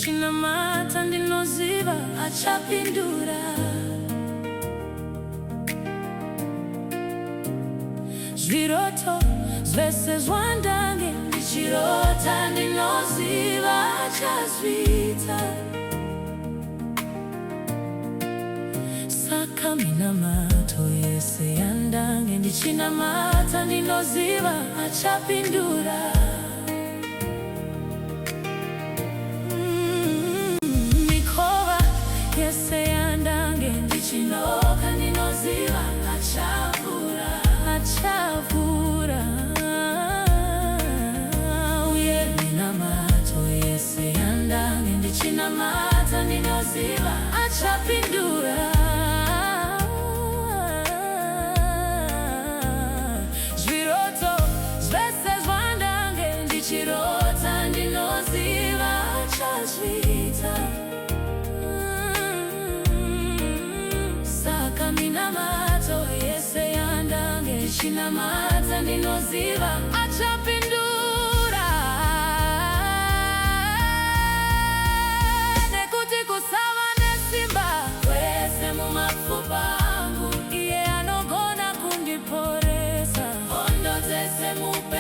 ndichinamata ndinoziva achapindura. Zviroto zvese zvandange ndichirota ndinoziva achazviita. Saka minamato yese yandange ndichinamata ndinoziva achapindura. Mikova yese yandange ndichinoka ndinoziva achavhura, achavhura. Uye minamato yese yandange ndichinamata ndinoziva achapindura. Zviroto zvese zvandange ndichirota ndinoziva achazviita. Saka minamato yese yandange ndichinamata ndinoziva achapindura. Nekuti kusava nesimba kwese mumapfupa angu, iye anogona kundiporesa. Hondo dzese mupe